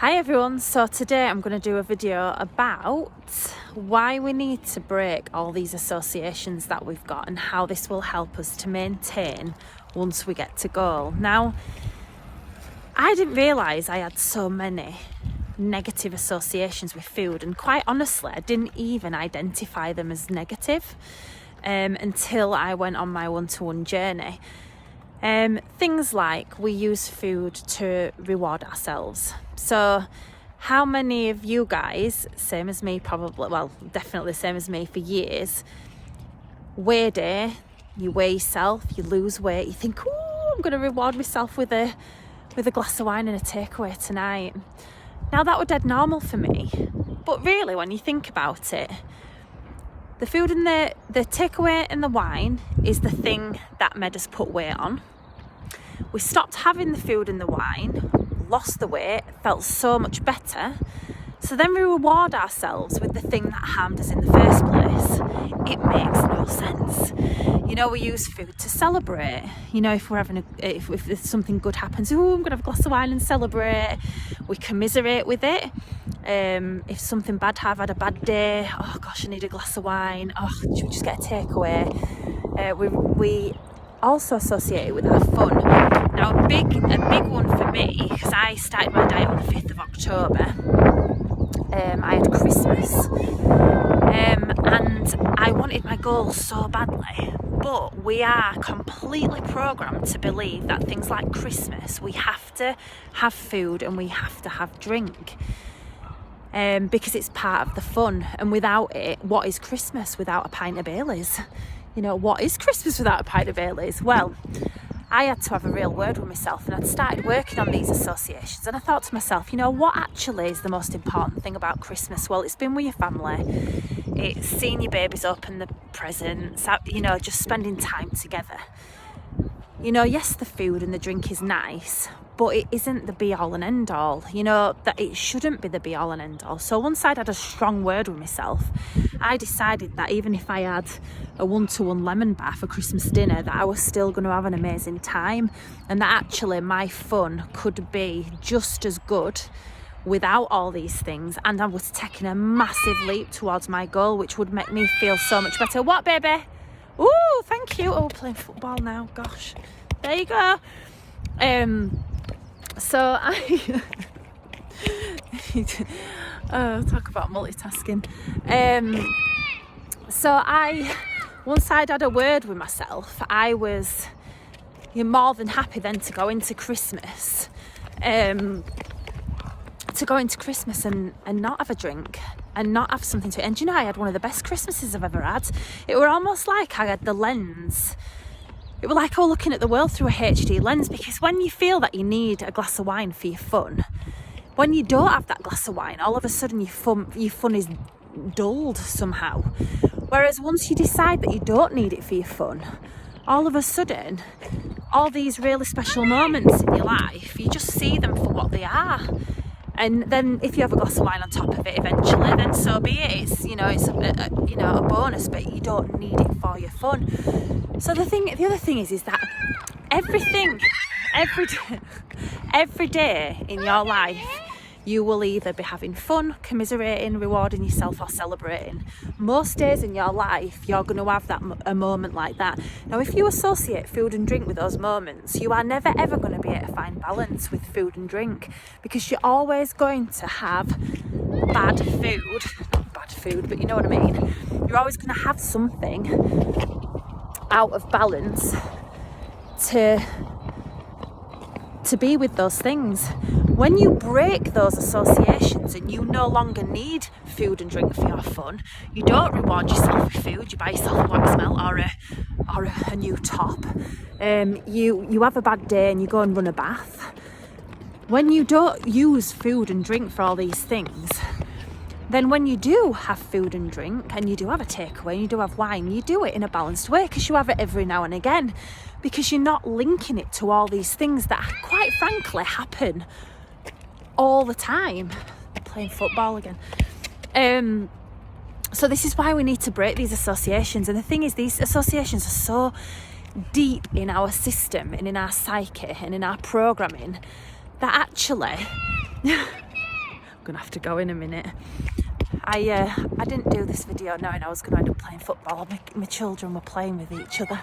Hi everyone, so today I'm going to do a video about why we need to break all these associations that we've got and how this will help us to maintain once we get to goal. Now, I didn't realise I had so many negative associations with food, and quite honestly I didn't even identify them as negative until I went on my one-to-one journey. Things like we use food to reward ourselves. So how many of you guys, same as me probably, well definitely same as me for years, weigh day, you weigh yourself, you lose weight, you think, oh, I'm going to reward myself with a glass of wine and a takeaway tonight. Now that were dead normal for me, but really when you think about it, the food and the takeaway and the wine is the thing that made us put weight on. We stopped having the food and the wine, lost the weight, felt so much better. So then we reward ourselves with the thing that harmed us in the first place. It makes no sense. You know, we use food to celebrate. You know, if we're having if something good happens, oh, I'm gonna have a glass of wine and celebrate. We commiserate with it. If something bad I've had a bad day, oh gosh, I need a glass of wine. Oh, should we just get a takeaway? We also associate it with our fun. Now, a big one for me, because I started my diet on the 5th of October. I had Christmas, and I wanted my goals so badly. But we are completely programmed to believe that things like Christmas, we have to have food and we have to have drink. Because it's part of the fun, and without it, what is Christmas without a pint of Baileys? You know, what is Christmas without a pint of Baileys? Well, I had to have a real word with myself, and I'd started working on these associations, and I thought to myself, you know, what actually is the most important thing about Christmas? Well, it's been with your family, it's seeing your babies open the presents, you know, just spending time together. You know, yes, the food and the drink is nice, but it isn't the be all and end all. You know, that it shouldn't be the be all and end all. So once I'd had a strong word with myself, I decided that even if I had a one-to-one lemon bar for Christmas dinner, that I was still going to have an amazing time, and that actually my fun could be just as good without all these things, and I was taking a massive leap towards my goal, which would make me feel so much better. What, baby? Ooh, thank you. Oh, we're playing football now. Gosh, there you go. So I talk about multitasking. So once I'd had a word with myself, I was more than happy then to go into Christmas, and not have a drink and not have something to eat. And you know, I had one of the best Christmases I've ever had. It were almost like I had the lens. It was like looking at the world through a HD lens, because when you feel that you need a glass of wine for your fun, when you don't have that glass of wine, all of a sudden your fun is dulled somehow. Whereas once you decide that you don't need it for your fun, all of a sudden, all these really special moments in your life, you just see them for what they are. And then if you have a glass of wine on top of it eventually, then so be it. It's, you know, it's a bonus, but you don't need it for your fun. So the other thing is that every day in your life, you will either be having fun, commiserating, rewarding yourself, or celebrating. Most days in your life, you're going to have a moment like that. Now, if you associate food and drink with those moments, you are never ever going to be able to find balance with food and drink, because you're always going to have bad food, but you know what I mean. You're always going to have something out of balance to be with those things. When you break those associations and you no longer need food and drink for your fun, you don't reward yourself with food, you buy yourself a wax melt or a new top, you have a bad day and you go and run a bath. When you don't use food and drink for all these things, then when you do have food and drink, and you do have a takeaway, and you do have wine, you do it in a balanced way, because you have it every now and again, because you're not linking it to all these things that quite frankly happen all the time. I'm playing football again. So this is why we need to break these associations. And the thing is, these associations are so deep in our system and in our psyche and in our programming that actually I'm gonna have to go in a minute. I didn't do this video knowing I was going to end up playing football. My children were playing with each other.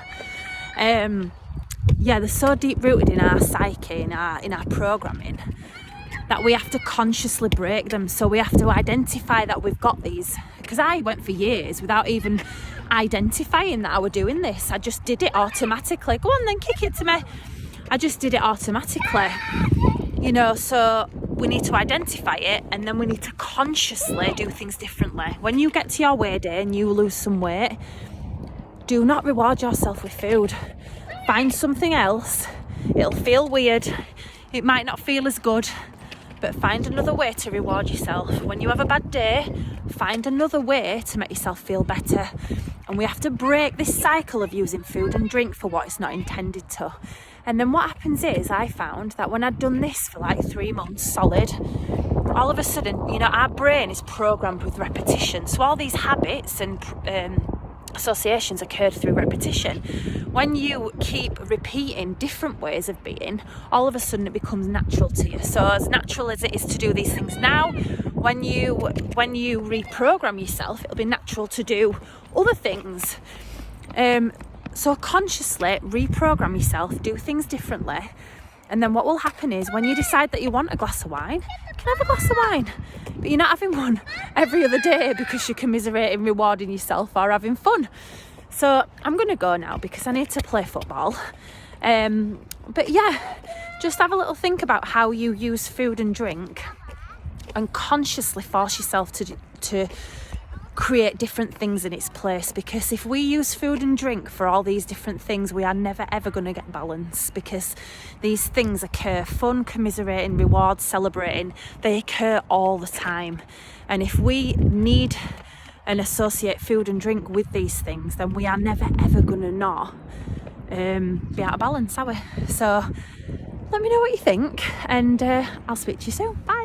Yeah, they're so deep rooted in our psyche, in our programming, that we have to consciously break them. So we have to identify that we've got these. Because I went for years without even identifying that I were doing this. I just did it automatically. Go on then, kick it to me. I just did it automatically. You know, so we need to identify it, and then we need to consciously do things differently. When you get to your weigh day and you lose some weight, do not reward yourself with food. Find something else. It'll feel weird. It might not feel as good, but find another way to reward yourself. When you have a bad day, find another way to make yourself feel better. And we have to break this cycle of using food and drink for what it's not intended to. And then what happens is, I found that when I'd done this for like 3 months solid, all of a sudden, you know, our brain is programmed with repetition. So all these habits and associations occurred through repetition. When you keep repeating different ways of being, all of a sudden it becomes natural to you. So as natural as it is to do these things now, when you reprogram yourself, it'll be natural to do other things. So consciously reprogram yourself, do things differently, and then what will happen is, when you decide that you want a glass of wine, you can have a glass of wine, but you're not having one every other day because you're commiserating, rewarding yourself, or having fun. So I'm going to go now because I need to play football. But yeah, just have a little think about how you use food and drink, and consciously force yourself to create different things in its place. Because if we use food and drink for all these different things, we are never ever going to get balance, because these things occur: fun, commiserating, reward, celebrating, they occur all the time. And if we need and associate food and drink with these things, then we are never ever going to not be out of balance, are we? So let me know what you think, and I'll speak to you soon. Bye.